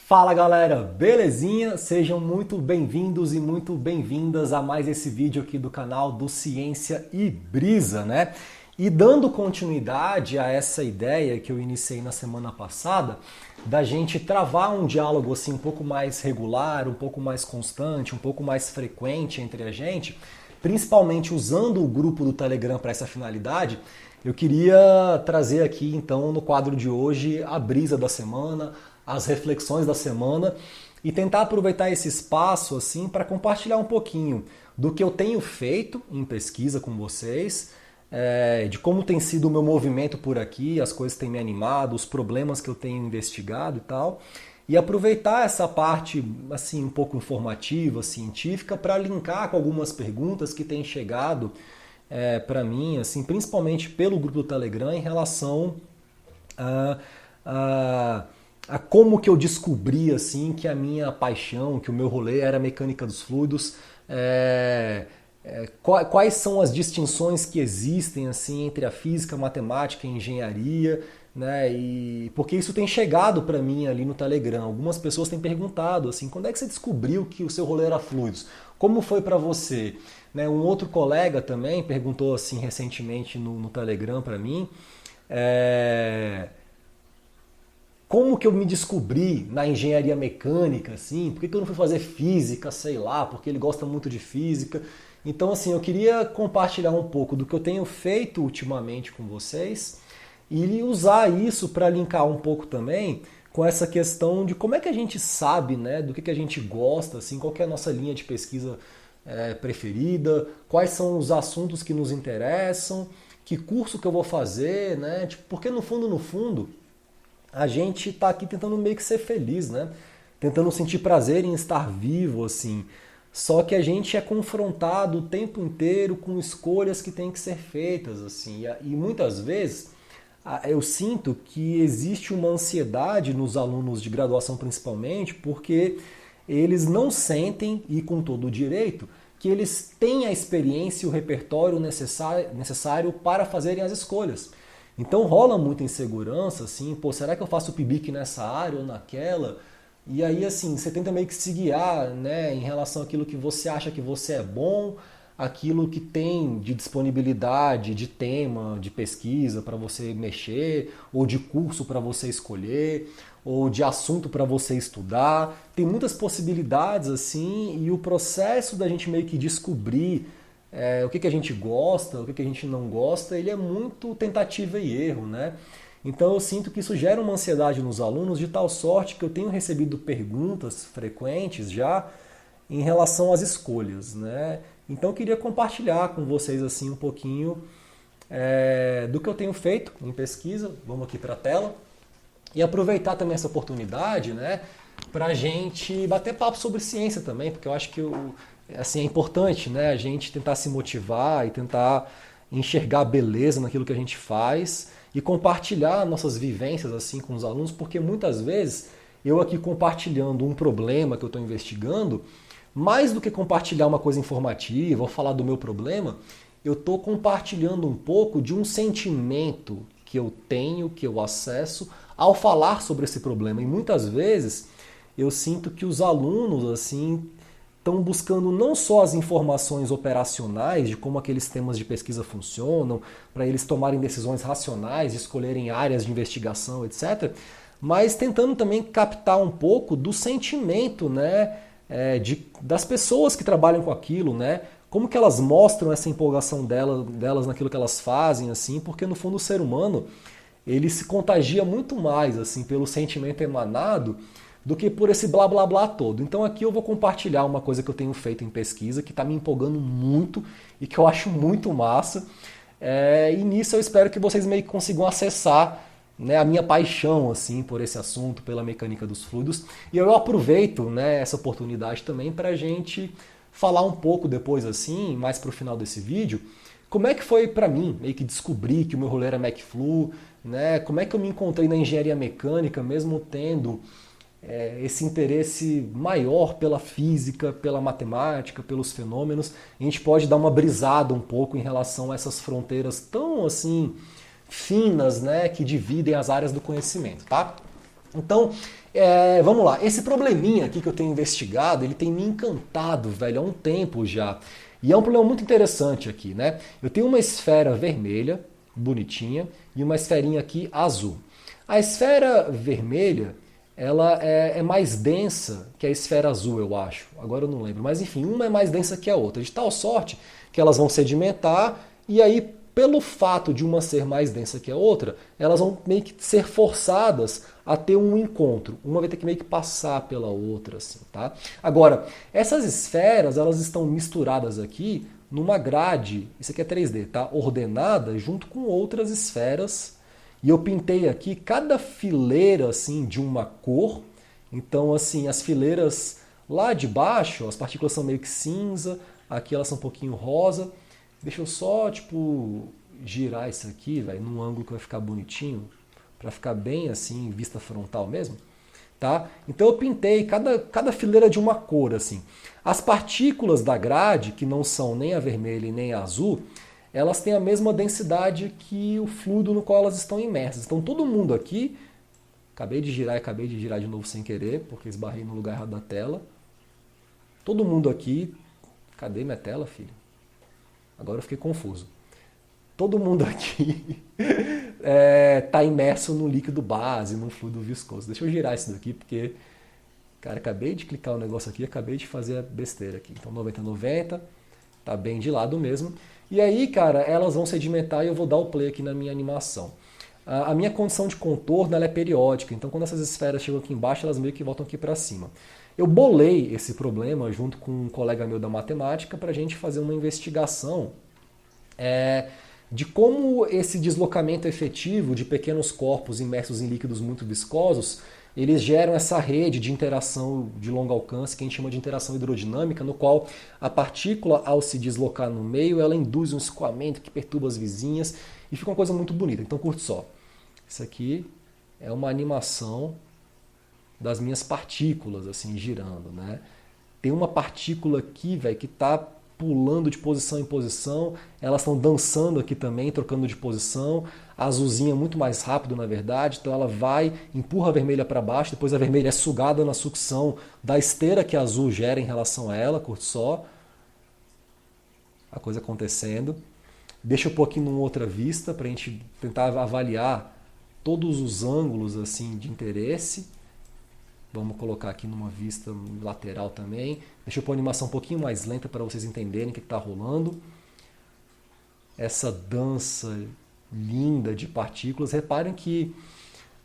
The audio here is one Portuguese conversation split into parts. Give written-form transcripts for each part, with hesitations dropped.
Fala galera, belezinha? Sejam muito bem-vindos e muito bem-vindas a mais esse vídeo aqui do canal do Ciência e Brisa, né? E dando continuidade a essa ideia que eu iniciei na semana passada, da gente travar um diálogo assim um pouco mais regular, um pouco mais constante, um pouco mais frequente entre a gente, principalmente usando o grupo do Telegram para essa finalidade, eu queria trazer aqui então no quadro de hoje a brisa da semana, as reflexões da semana e tentar aproveitar esse espaço assim para compartilhar um pouquinho do que eu tenho feito em pesquisa com vocês, de como tem sido o meu movimento por aqui, as coisas que têm me animado, os problemas que eu tenho investigado e tal, e aproveitar essa parte assim um pouco informativa, científica, para linkar com algumas perguntas que têm chegado para mim, assim, principalmente pelo grupo do Telegram, em relação a como que eu descobri assim que a minha paixão, que o meu rolê era a mecânica dos fluidos, quais são as distinções que existem assim entre a física, a matemática e a engenharia, né? E porque isso tem chegado para mim ali no Telegram. Algumas pessoas têm perguntado assim, quando é que você descobriu que o seu rolê era fluidos? Como foi para você? Né? Um outro colega também perguntou assim recentemente no Telegram para mim. Como que eu me descobri na engenharia mecânica, assim? Por que eu não fui fazer física, sei lá, porque ele gosta muito de física. Então, assim, eu queria compartilhar um pouco do que eu tenho feito ultimamente com vocês e usar isso para linkar um pouco também com essa questão de como é que a gente sabe, né, do que a gente gosta, assim, qual que é a nossa linha de pesquisa preferida, quais são os assuntos que nos interessam, que curso que eu vou fazer, né? Tipo, porque no fundo, a gente está aqui tentando meio que ser feliz, né? Tentando sentir prazer em estar vivo, assim. Só que a gente é confrontado o tempo inteiro com escolhas que têm que ser feitas, assim. E muitas vezes eu sinto que existe uma ansiedade nos alunos de graduação, principalmente, porque eles não sentem, e com todo o direito, que eles têm a experiência e o repertório necessário para fazerem as escolhas. Então rola muita insegurança, assim, pô, será que eu faço PIBIC nessa área ou naquela? E aí, assim, você tenta meio que se guiar, né, em relação àquilo que você acha que você é bom, aquilo que tem de disponibilidade, de tema, de pesquisa para você mexer, ou de curso para você escolher, ou de assunto para você estudar. Tem muitas possibilidades, assim, e o processo da gente meio que descobrir o que a gente gosta, o que a gente não gosta, ele é muito tentativa e erro, né? Então eu sinto que isso gera uma ansiedade nos alunos de tal sorte que eu tenho recebido perguntas frequentes já em relação às escolhas, né? Então eu queria compartilhar com vocês assim um pouquinho do que eu tenho feito em pesquisa. Vamos aqui para a tela. E aproveitar também essa oportunidade, né, para a gente bater papo sobre ciência também, porque eu acho que assim, é importante, né, a gente tentar se motivar e tentar enxergar beleza naquilo que a gente faz e compartilhar nossas vivências assim com os alunos, porque muitas vezes eu aqui compartilhando um problema que eu estou investigando, mais do que compartilhar uma coisa informativa ou falar do meu problema, eu estou compartilhando um pouco de um sentimento que eu tenho, que eu acesso ao falar sobre esse problema. E muitas vezes eu sinto que os alunos assim estão buscando não só as informações operacionais de como aqueles temas de pesquisa funcionam, para eles tomarem decisões racionais, escolherem áreas de investigação, etc., mas tentando também captar um pouco do sentimento, né, das pessoas que trabalham com aquilo, né? Como que elas mostram essa empolgação delas naquilo que elas fazem, assim, porque no fundo o ser humano ele se contagia muito mais assim pelo sentimento emanado do que por esse blá blá blá todo. Então aqui eu vou compartilhar uma coisa que eu tenho feito em pesquisa que está me empolgando muito e que eu acho muito massa. E nisso eu espero que vocês meio que consigam acessar, né, a minha paixão assim por esse assunto, pela mecânica dos fluidos. E eu aproveito, né, essa oportunidade também para a gente falar um pouco depois assim, mais para o final desse vídeo, como é que foi para mim meio que descobrir que o meu rolê era MecFlu, né? Como é que eu me encontrei na engenharia mecânica, mesmo tendo esse interesse maior pela física, pela matemática, pelos fenômenos. A gente pode dar uma brisada um pouco em relação a essas fronteiras tão assim finas, né, que dividem as áreas do conhecimento, tá? Então, Vamos lá, esse probleminha aqui que eu tenho investigado, ele tem me encantado, velho, há um tempo já. E é um problema muito interessante aqui, né? Eu tenho uma esfera vermelha, bonitinha, e uma esferinha aqui azul. A esfera vermelha, ela é mais densa que a esfera azul, eu acho. Agora eu não lembro. Mas enfim, uma é mais densa que a outra. De tal sorte que elas vão sedimentar e aí, pelo fato de uma ser mais densa que a outra, elas vão meio que ser forçadas a ter um encontro. Uma vai ter que meio que passar pela outra, assim, tá? Agora, essas esferas, elas estão misturadas aqui numa grade, isso aqui é 3D, tá? Ordenada junto com outras esferas. E eu pintei aqui cada fileira assim de uma cor. Então assim, as fileiras lá de baixo, as partículas são meio que cinza, aqui elas são um pouquinho rosa. Deixa eu só, tipo, girar isso aqui, velho, num ângulo que vai ficar bonitinho, para ficar bem assim, vista frontal mesmo, tá? Então eu pintei cada fileira de uma cor assim. As partículas da grade, que não são nem a vermelha e nem a azul, elas têm a mesma densidade que o fluido no qual elas estão imersas. Então todo mundo aqui, acabei de girar e acabei de girar de novo sem querer, porque esbarrei no lugar errado da tela. Todo mundo aqui, cadê minha tela, filho? Agora eu fiquei confuso. Todo mundo aqui está imerso no líquido base, num fluido viscoso. Deixa eu girar isso daqui, porque, cara, acabei de clicar o negócio aqui, acabei de fazer a besteira aqui. Então 90-90, tá bem de lado mesmo. E aí, cara, elas vão sedimentar e eu vou dar o play aqui na minha animação. A minha condição de contorno ela é periódica, então quando essas esferas chegam aqui embaixo, elas meio que voltam aqui para cima. Eu bolei esse problema junto com um colega meu da matemática para a gente fazer uma investigação de como esse deslocamento efetivo de pequenos corpos imersos em líquidos muito viscosos, eles geram essa rede de interação de longo alcance que a gente chama de interação hidrodinâmica, no qual a partícula, ao se deslocar no meio, ela induz um escoamento que perturba as vizinhas e fica uma coisa muito bonita. Então curte só. Isso aqui é uma animação das minhas partículas, assim, girando, né? Tem uma partícula aqui, velho, que tá pulando de posição em posição, elas estão dançando aqui também, trocando de posição. A azulzinha é muito mais rápido, na verdade, então ela vai, empurra a vermelha para baixo, depois a vermelha é sugada na sucção da esteira que a azul gera em relação a ela, curte só. A coisa acontecendo. Deixa eu pôr aqui numa outra vista para a gente tentar avaliar todos os ângulos assim de interesse. Vamos colocar aqui numa vista lateral também. Deixa eu pôr a animação um pouquinho mais lenta para vocês entenderem o que está rolando. Essa dança linda de partículas. Reparem que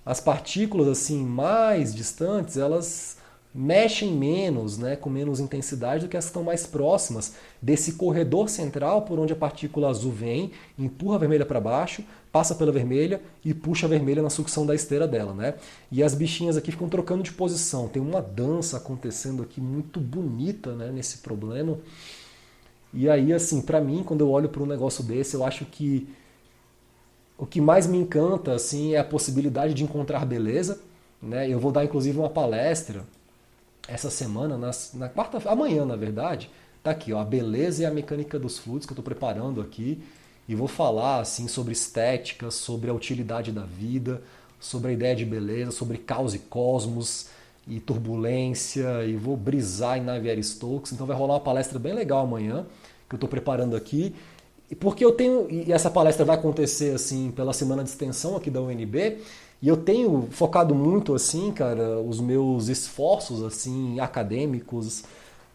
as partículas assim mais distantes, elas mexem menos, né, com menos intensidade do que as que estão mais próximas desse corredor central por onde a partícula azul vem, empurra a vermelha para baixo, passa pela vermelha e puxa a vermelha na sucção da esteira dela, né? E as bichinhas aqui ficam trocando de posição. Tem uma dança acontecendo aqui muito bonita, né, nesse problema. E aí, assim, para mim, quando eu olho para um negócio desse, eu acho que o que mais me encanta, assim, é a possibilidade de encontrar beleza, né? Eu vou dar, inclusive, uma palestra essa semana, na quarta, amanhã, na verdade, tá aqui, ó, a beleza e a mecânica dos fluidos que eu estou preparando aqui. E vou falar assim sobre estética, sobre a utilidade da vida, sobre a ideia de beleza, sobre caos e cosmos e turbulência, e vou brisar em Navier-Stokes. Então vai rolar uma palestra bem legal amanhã, que eu estou preparando aqui. E porque eu tenho, e essa palestra vai acontecer assim pela semana de extensão aqui da UNB, e eu tenho focado muito assim, cara, os meus esforços assim acadêmicos,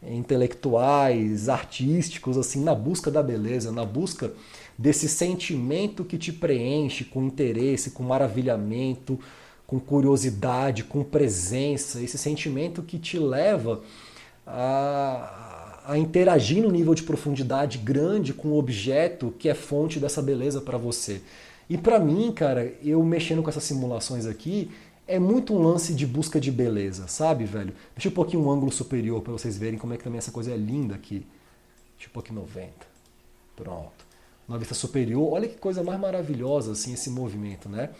intelectuais, artísticos, assim, na busca da beleza, na busca desse sentimento que te preenche com interesse, com maravilhamento, com curiosidade, com presença, esse sentimento que te leva a interagir no nível de profundidade grande com o objeto que é fonte dessa beleza para você. E para mim, cara, eu mexendo com essas simulações aqui, é muito um lance de busca de beleza, sabe, velho? Deixa eu pôr aqui um ângulo superior para vocês verem como é que também essa coisa é linda aqui. Deixa eu pôr aqui 90. Pronto. Na vista superior, olha que coisa mais maravilhosa assim esse movimento, né?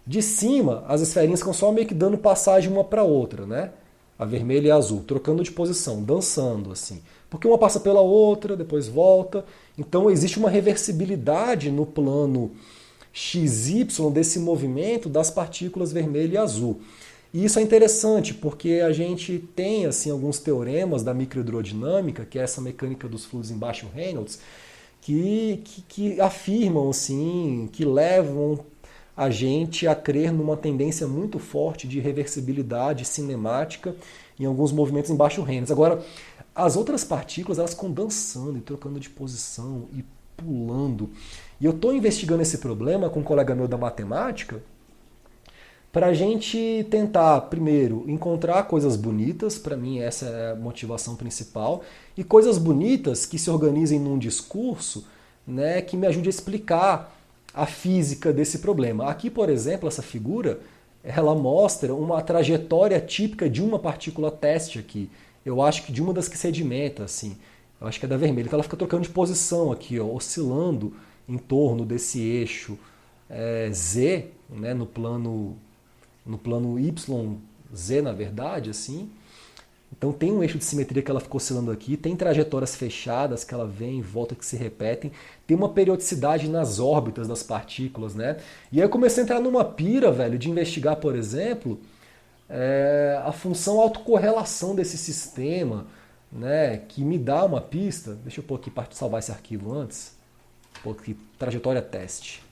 De cima, as esferinhas ficam só meio que dando passagem uma para outra, né? A vermelha e a azul, trocando de posição, dançando assim. Porque uma passa pela outra, depois volta. Então existe uma reversibilidade no plano XY desse movimento das partículas vermelha e azul. E isso é interessante, porque a gente tem assim alguns teoremas da microhidrodinâmica, que é essa mecânica dos fluidos em baixo Reynolds, que afirmam, assim, que levam a gente a crer numa tendência muito forte de reversibilidade cinemática em alguns movimentos em baixo Reynolds. Agora, as outras partículas, elas ficam dançando e trocando de posição e pulando. E eu estou investigando esse problema com um colega meu da matemática para a gente tentar, primeiro, encontrar coisas bonitas, para mim essa é a motivação principal, e coisas bonitas que se organizem num discurso, né, que me ajude a explicar a física desse problema. Aqui, por exemplo, essa figura, ela mostra uma trajetória típica de uma partícula teste aqui. Eu acho que de uma das que sedimenta, assim. Eu acho que é da vermelha. Então ela fica trocando de posição aqui, ó, oscilando em torno desse eixo Z, né, no plano YZ, na verdade, assim. Então tem um eixo de simetria que ela ficou oscilando aqui, tem trajetórias fechadas que ela vem e volta que se repetem, tem uma periodicidade nas órbitas das partículas, né? E aí eu comecei a entrar numa pira, velho, de investigar, por exemplo, a função autocorrelação desse sistema, né? Que me dá uma pista. Deixa eu pôr aqui para salvar esse arquivo antes. Pôr aqui, trajetória teste.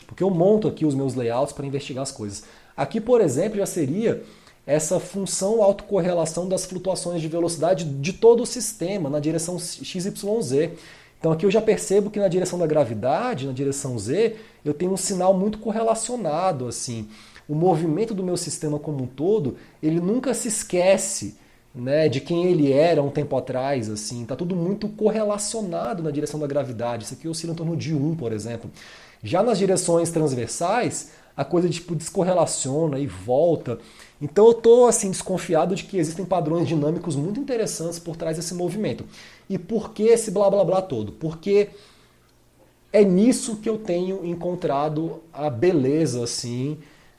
Porque eu monto aqui os meus layouts para investigar as coisas. Aqui, por exemplo, já seria essa função autocorrelação das flutuações de velocidade de todo o sistema na direção XYZ. Então aqui eu já percebo que na direção da gravidade, na direção Z, eu tenho um sinal muito correlacionado, assim. O movimento do meu sistema como um todo, ele nunca se esquece, né, de quem ele era um tempo atrás, assim. Tá tudo muito correlacionado na direção da gravidade. Isso aqui oscila em torno de 1, por exemplo. Já nas direções transversais, a coisa tipo descorrelaciona e volta. Então eu estou assim, desconfiado de que existem padrões dinâmicos muito interessantes por trás desse movimento. E por que esse blá blá blá todo? Porque é nisso que eu tenho encontrado a beleza assim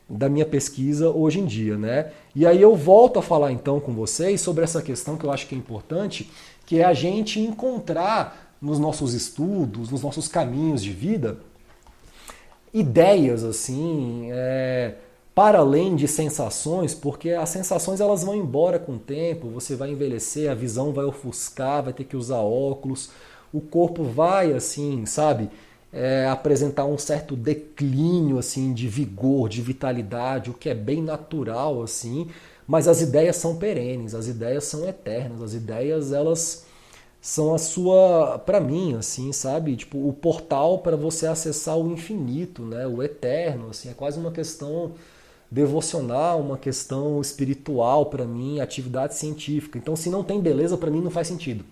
da minha pesquisa hoje em dia, né? E aí eu volto a falar então com vocês sobre essa questão que eu acho que é importante, que é a gente encontrar nos nossos estudos, nos nossos caminhos de vida, ideias assim, para além de sensações, porque as sensações elas vão embora com o tempo, você vai envelhecer, a visão vai ofuscar, vai ter que usar óculos, o corpo vai assim, sabe, apresentar um certo declínio assim de vigor, de vitalidade, o que é bem natural assim, mas as ideias são perenes, as ideias são eternas, as ideias elas são a sua, para mim, assim, sabe, tipo o portal para você acessar o infinito, né, o eterno, assim, é quase uma questão devocional, uma questão espiritual para mim, atividade científica. Então, se não tem beleza, para mim não faz sentido.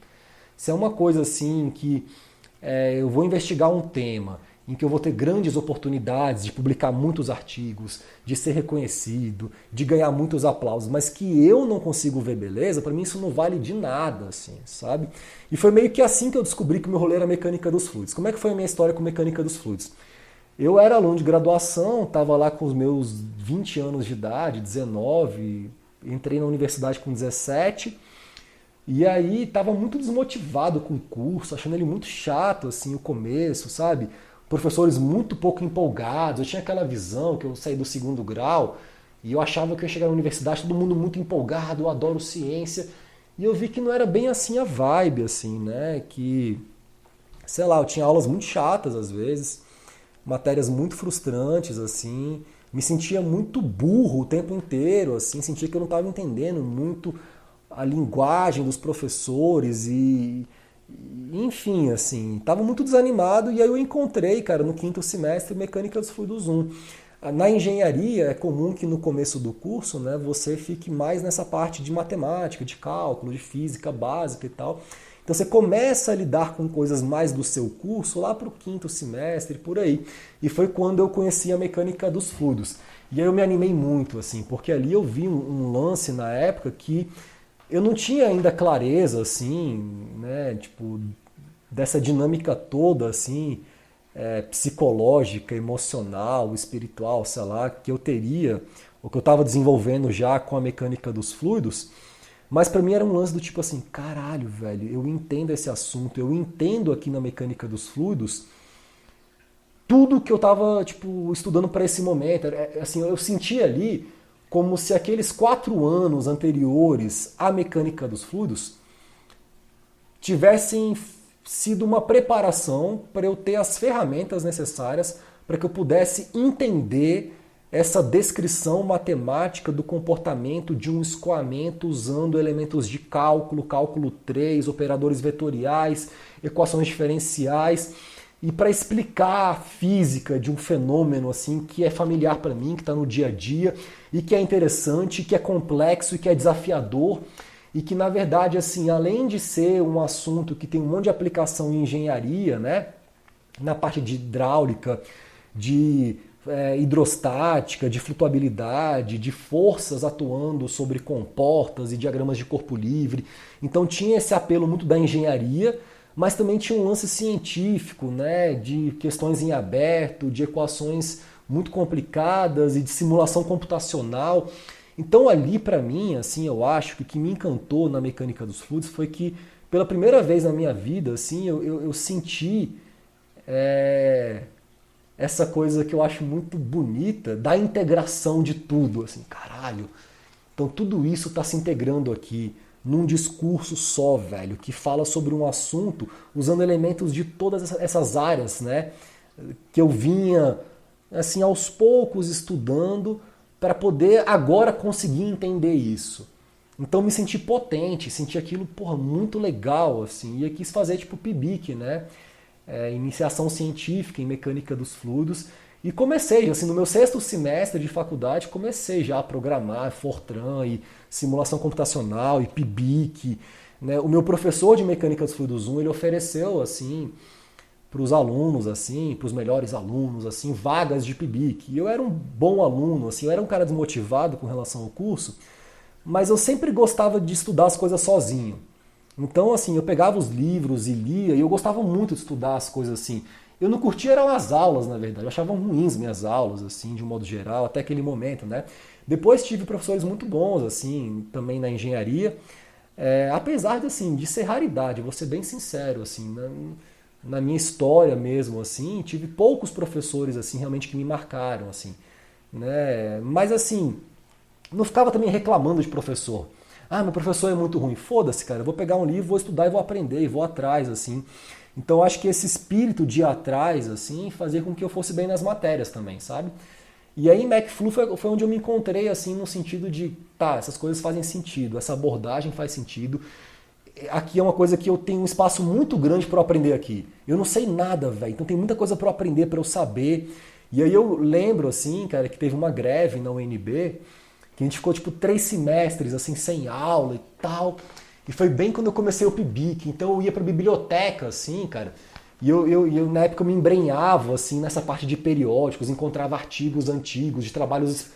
Se é uma coisa assim que eu vou investigar um tema em que eu vou ter grandes oportunidades de publicar muitos artigos, de ser reconhecido, de ganhar muitos aplausos, mas que eu não consigo ver beleza, para mim isso não vale de nada, assim, sabe? E foi meio que assim que eu descobri que o meu rolê era mecânica dos fluidos. Como é que foi a minha história com mecânica dos fluidos? Eu era aluno de graduação, estava lá com os meus 20 anos de idade, 19, entrei na universidade com 17, e aí estava muito desmotivado com o curso, achando ele muito chato, assim, o começo, sabe? Professores muito pouco empolgados, eu tinha aquela visão que eu saí do segundo grau e eu achava que eu ia chegar na universidade, todo mundo muito empolgado, eu adoro ciência, e eu vi que não era bem assim a vibe, assim, né? Que, sei lá, eu tinha aulas muito chatas às vezes, matérias muito frustrantes, assim, me sentia muito burro o tempo inteiro, assim, sentia que eu não estava entendendo muito a linguagem dos professores enfim, assim, estava muito desanimado e aí eu encontrei, cara, no quinto semestre Mecânica dos Fluidos 1. Na engenharia é comum que no começo do curso, né, você fique mais nessa parte de matemática, de cálculo, de física básica e tal. Então você começa a lidar com coisas mais do seu curso lá para o quinto semestre, por aí. E foi quando eu conheci a mecânica dos fluidos. E aí eu me animei muito, assim, porque ali eu vi um lance na época que eu não tinha ainda clareza, assim, né, tipo, dessa dinâmica toda, assim, psicológica, emocional, espiritual, sei lá, que eu teria, ou que eu estava desenvolvendo já com a mecânica dos fluidos. Mas para mim era um lance do tipo assim, caralho, velho, eu entendo esse assunto, eu entendo aqui na mecânica dos fluidos tudo que eu tava, tipo, estudando para esse momento. Assim, eu senti ali como se aqueles 4 anos anteriores à mecânica dos fluidos tivessem sido uma preparação para eu ter as ferramentas necessárias para que eu pudesse entender essa descrição matemática do comportamento de um escoamento usando elementos de cálculo, cálculo 3, operadores vetoriais, equações diferenciais, e para explicar a física de um fenômeno assim que é familiar para mim, que está no dia a dia, e que é interessante, que é complexo e que é desafiador, e que na verdade, assim, além de ser um assunto que tem um monte de aplicação em engenharia, né, na parte de hidráulica, de hidrostática, de flutuabilidade, de forças atuando sobre comportas e diagramas de corpo livre. Então tinha esse apelo muito da engenharia, mas também tinha um lance científico, né, de questões em aberto, de equações muito complicadas e de simulação computacional. Então ali para mim, assim, eu acho que o que me encantou na mecânica dos fluidos foi que pela primeira vez na minha vida, assim, eu senti essa coisa que eu acho muito bonita da integração de tudo, assim, caralho. Então tudo isso está se integrando aqui num discurso só, velho, que fala sobre um assunto usando elementos de todas essas áreas, né, que eu vinha assim aos poucos estudando para poder agora conseguir entender isso. Então me senti potente, senti aquilo, porra, muito legal, assim, e eu quis fazer tipo PIBIC, né? Iniciação científica em mecânica dos fluidos, e comecei, assim, no meu 6º semestre de faculdade, comecei já a programar Fortran e simulação computacional e PIBIC, né? O meu professor de mecânica dos fluidos 1, ele ofereceu, assim, para os alunos, assim, para os melhores alunos, assim, vagas de PIBIC. E eu era um bom aluno, assim, eu era um cara desmotivado com relação ao curso, mas eu sempre gostava de estudar as coisas sozinho. Então, assim, eu pegava os livros e lia, e eu gostava muito de estudar as coisas assim. Eu não curtia eram as aulas, na verdade. Eu achava ruins minhas aulas, assim, de um modo geral, até aquele momento, né? Depois tive professores muito bons, assim, também na engenharia. Apesar de, assim, de ser raridade, vou ser bem sincero, assim, na minha história mesmo, assim, tive poucos professores, assim, realmente que me marcaram, assim, né? Mas, assim, não ficava também reclamando de professor. Ah, meu professor é muito ruim. Foda-se, cara. Eu vou pegar um livro, vou estudar e vou aprender e vou atrás, assim. Então acho que esse espírito de ir atrás, assim, fazia com que eu fosse bem nas matérias também, sabe? E aí em MacFlu foi onde eu me encontrei, assim, no sentido de, tá, essas coisas fazem sentido, essa abordagem faz sentido. Aqui é uma coisa que eu tenho um espaço muito grande para aprender aqui. Eu não sei nada, velho. Então tem muita coisa para aprender, para eu saber. E aí eu lembro, assim, cara, que teve uma greve na UNB, que a gente ficou tipo 3 semestres assim sem aula e tal. E foi bem quando eu comecei o PIBIC. Então eu ia pra biblioteca, assim, cara. E eu na época eu me embrenhava assim nessa parte de periódicos, encontrava artigos antigos, de trabalhos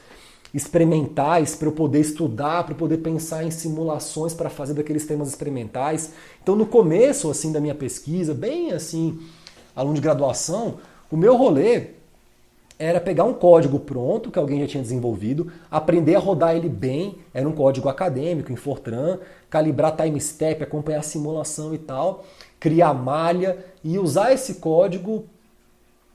experimentais para eu poder estudar, para eu poder pensar em simulações para fazer daqueles temas experimentais. Então no começo assim da minha pesquisa, bem assim, aluno de graduação, o meu rolê era pegar um código pronto que alguém já tinha desenvolvido, aprender a rodar ele bem, era um código acadêmico em Fortran, calibrar time step, acompanhar a simulação e tal, criar malha e usar esse código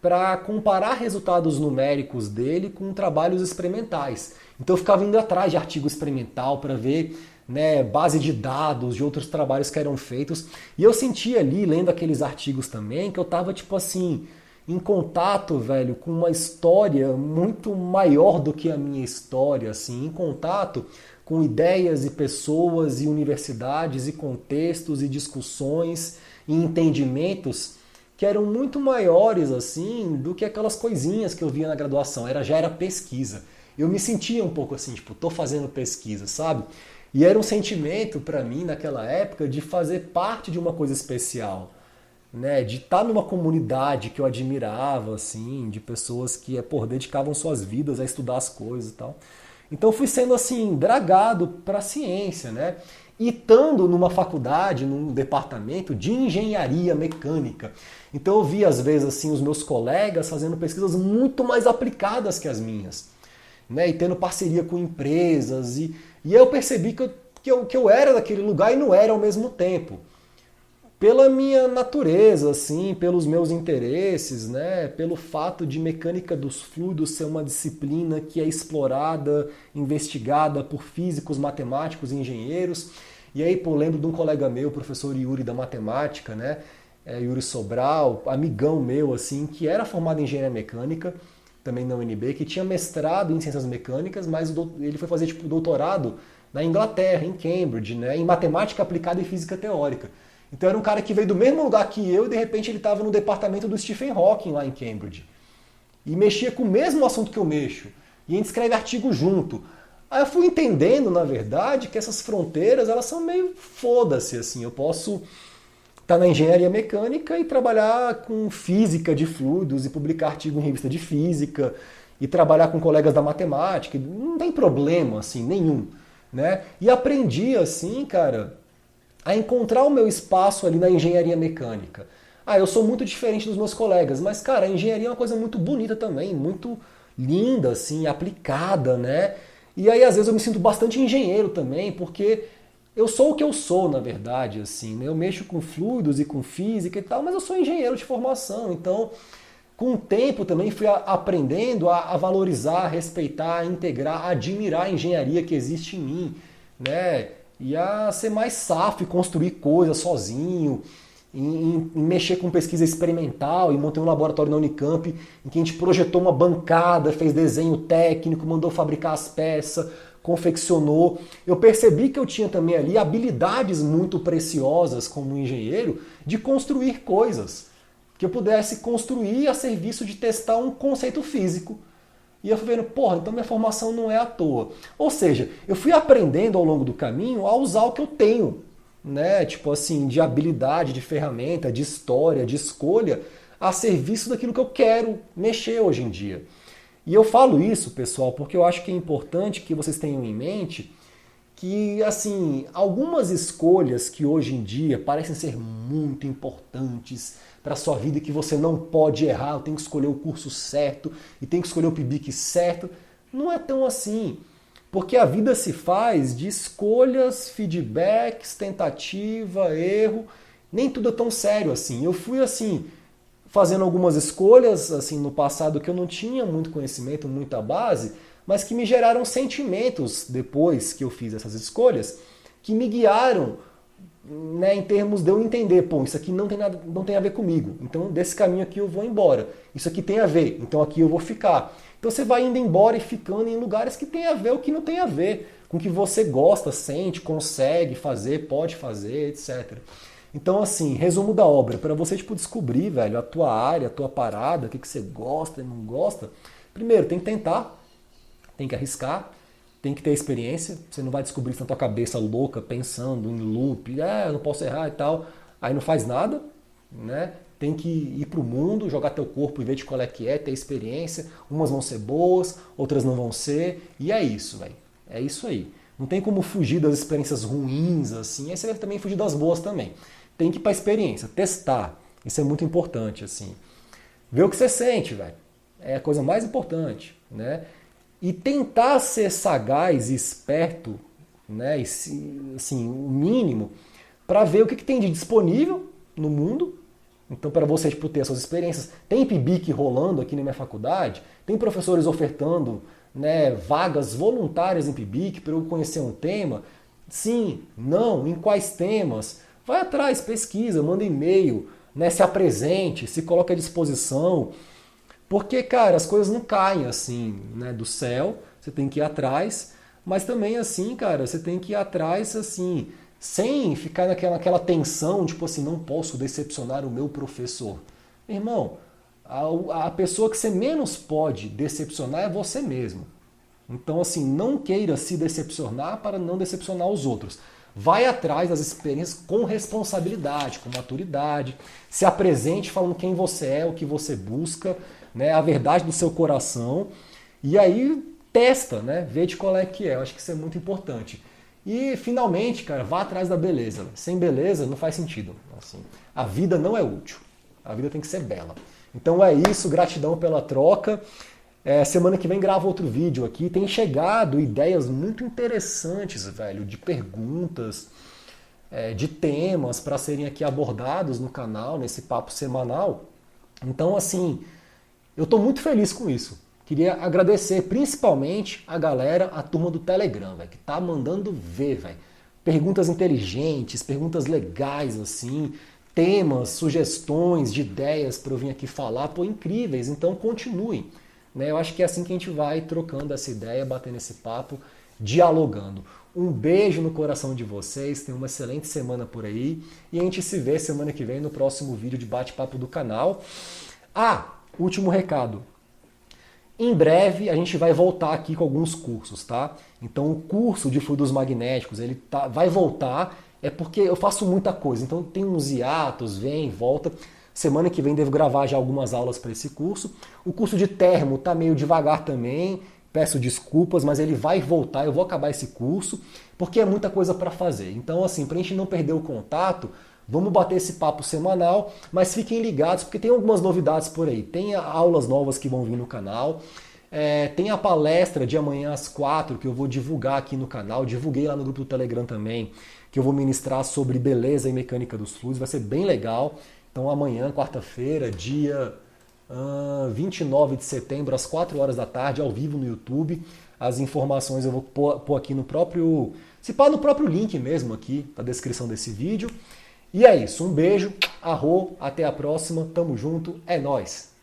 para comparar resultados numéricos dele com trabalhos experimentais. Então eu ficava indo atrás de artigo experimental para ver, né, base de dados de outros trabalhos que eram feitos. E eu sentia ali, lendo aqueles artigos também, que eu estava tipo assim, em contato, velho, com uma história muito maior do que a minha história, assim, em contato com ideias e pessoas e universidades e contextos e discussões e entendimentos que eram muito maiores, assim, do que aquelas coisinhas que eu via na graduação. Já era pesquisa. Eu me sentia um pouco assim, tipo, tô fazendo pesquisa, sabe? E era um sentimento para mim naquela época de fazer parte de uma coisa especial. Né, de estar numa comunidade que eu admirava, assim, de pessoas que dedicavam suas vidas a estudar as coisas e tal. Então fui sendo assim, dragado para a ciência, né? E estando numa faculdade, num departamento de engenharia mecânica. Então eu vi às vezes assim os meus colegas fazendo pesquisas muito mais aplicadas que as minhas, né? E tendo parceria com empresas. E aí eu percebi que eu era daquele lugar e não era ao mesmo tempo. Pela minha natureza, assim, pelos meus interesses, né? Pelo fato de mecânica dos fluidos ser uma disciplina que é explorada, investigada por físicos, matemáticos e engenheiros. E aí, pô, lembro de um colega meu, professor Yuri da matemática, né? Yuri Sobral, amigão meu, assim, que era formado em engenharia mecânica, também na UNB, que tinha mestrado em ciências mecânicas, mas ele foi fazer tipo doutorado na Inglaterra, em Cambridge, né? Em matemática aplicada e física teórica. Então era um cara que veio do mesmo lugar que eu e de repente ele estava no departamento do Stephen Hawking lá em Cambridge. E mexia com o mesmo assunto que eu mexo. E a gente escreve artigo junto. Aí eu fui entendendo, na verdade, que essas fronteiras elas são meio foda-se, assim. Eu posso estar na engenharia mecânica e trabalhar com física de fluidos e publicar artigo em revista de física e trabalhar com colegas da matemática. Não tem problema, assim, nenhum. Né? E aprendi, assim, cara, a encontrar o meu espaço ali na engenharia mecânica. Ah, eu sou muito diferente dos meus colegas, mas, cara, a engenharia é uma coisa muito bonita também, muito linda, assim, aplicada, né? E aí, às vezes, eu me sinto bastante engenheiro também, porque eu sou o que eu sou, na verdade, assim, né? Eu mexo com fluidos e com física e tal, mas eu sou engenheiro de formação, então, com o tempo também fui aprendendo a valorizar, a respeitar, a integrar, a admirar a engenharia que existe em mim, né? E a ser mais safo e construir coisas sozinho, em mexer com pesquisa experimental, e montei um laboratório na Unicamp em que a gente projetou uma bancada, fez desenho técnico, mandou fabricar as peças, confeccionou. Eu percebi que eu tinha também ali habilidades muito preciosas como engenheiro de construir coisas, que eu pudesse construir a serviço de testar um conceito físico. E eu fui vendo, porra, então minha formação não é à toa. Ou seja, eu fui aprendendo ao longo do caminho a usar o que eu tenho, né? Tipo assim, de habilidade, de ferramenta, de história, de escolha, a serviço daquilo que eu quero mexer hoje em dia. E eu falo isso, pessoal, porque eu acho que é importante que vocês tenham em mente que, assim, algumas escolhas que hoje em dia parecem ser muito importantes para a sua vida e que você não pode errar, eu tenho que escolher o curso certo e tenho que escolher o PIBIC certo, não é tão assim. Porque a vida se faz de escolhas, feedbacks, tentativa, erro, nem tudo é tão sério assim. Eu fui, assim, fazendo algumas escolhas assim no passado que eu não tinha muito conhecimento, muita base, mas que me geraram sentimentos depois que eu fiz essas escolhas, que me guiaram, né, em termos de eu entender, pô, isso aqui não tem nada, não tem a ver comigo. Então, desse caminho aqui eu vou embora. Isso aqui tem a ver, então aqui eu vou ficar. Então você vai indo embora e ficando em lugares que tem a ver ou que não tem a ver, com o que você gosta, sente, consegue fazer, pode fazer, etc. Então, assim, resumo da obra, para você tipo descobrir, velho, a tua área, a tua parada, o que você gosta e não gosta, primeiro tem que tentar, tem que arriscar, tem que ter experiência, você não vai descobrir isso na tua cabeça louca, pensando em loop, eu não posso errar e tal, aí não faz nada, né? Tem que ir pro mundo, jogar teu corpo e ver de qual é que é, ter experiência, umas vão ser boas, outras não vão ser, e é isso, velho, é isso aí. Não tem como fugir das experiências ruins, assim, aí você vai também fugir das boas também. Tem que ir pra experiência, testar, isso é muito importante, assim. Ver o que você sente, velho, é a coisa mais importante, né? E tentar ser sagaz e esperto, né, e, assim, o mínimo, para ver o que tem de disponível no mundo. Então, para você tipo, ter as suas experiências, tem PIBIC rolando aqui na minha faculdade, tem professores ofertando, né, vagas voluntárias em PIBIC para eu conhecer um tema. Sim, não, em quais temas? Vai atrás, pesquisa, manda e-mail, né, se apresente, se coloque à disposição. Porque, cara, as coisas não caem assim, né, do céu, você tem que ir atrás, mas também assim, cara, você tem que ir atrás assim, sem ficar naquela tensão, tipo assim, não posso decepcionar o meu professor. Irmão, a pessoa que você menos pode decepcionar é você mesmo. Então, assim, não queira se decepcionar para não decepcionar os outros. Vai atrás das experiências com responsabilidade, com maturidade, se apresente falando quem você é, o que você busca, né, a verdade do seu coração, e aí testa, né, vê de qual é que é. Eu acho que isso é muito importante. E, finalmente, cara, vá atrás da beleza. Sem beleza não faz sentido. Assim, a vida não é útil. A vida tem que ser bela. Então é isso, gratidão pela troca. Semana que vem gravo outro vídeo aqui. Tem chegado ideias muito interessantes, velho, de perguntas. de temas para serem aqui abordados no canal, nesse papo semanal. Então, assim, eu estou muito feliz com isso. Queria agradecer principalmente a galera, a turma do Telegram, velho, que tá mandando ver, velho. Perguntas inteligentes, perguntas legais, assim, temas, sugestões de ideias para eu vir aqui falar, pô, incríveis. Então continuem. Né? Eu acho que é assim que a gente vai trocando essa ideia, batendo esse papo, dialogando. Um beijo no coração de vocês, tenham uma excelente semana por aí e a gente se vê semana que vem no próximo vídeo de bate-papo do canal. Último recado. Em breve a gente vai voltar aqui com alguns cursos, tá? Então o curso de fluidos magnéticos, vai voltar, é porque eu faço muita coisa, então tem uns hiatos, vem, volta. Semana que vem devo gravar já algumas aulas para esse curso. O curso de termo tá meio devagar também, peço desculpas, mas ele vai voltar, eu vou acabar esse curso, porque é muita coisa para fazer. Então assim, pra gente não perder o contato, vamos bater esse papo semanal, mas fiquem ligados porque tem algumas novidades por aí. Tem aulas novas que vão vir no canal, tem a palestra de amanhã às 4 que eu vou divulgar aqui no canal, divulguei lá no grupo do Telegram também, que eu vou ministrar sobre beleza e mecânica dos fluidos, vai ser bem legal. Então amanhã, quarta-feira, dia 29 de setembro, às 4 horas da tarde, ao vivo no YouTube. As informações eu vou pôr aqui no próprio... Se pá, no próprio link mesmo aqui, na descrição desse vídeo. E é isso, um beijo, arro, até a próxima, tamo junto, é nóis!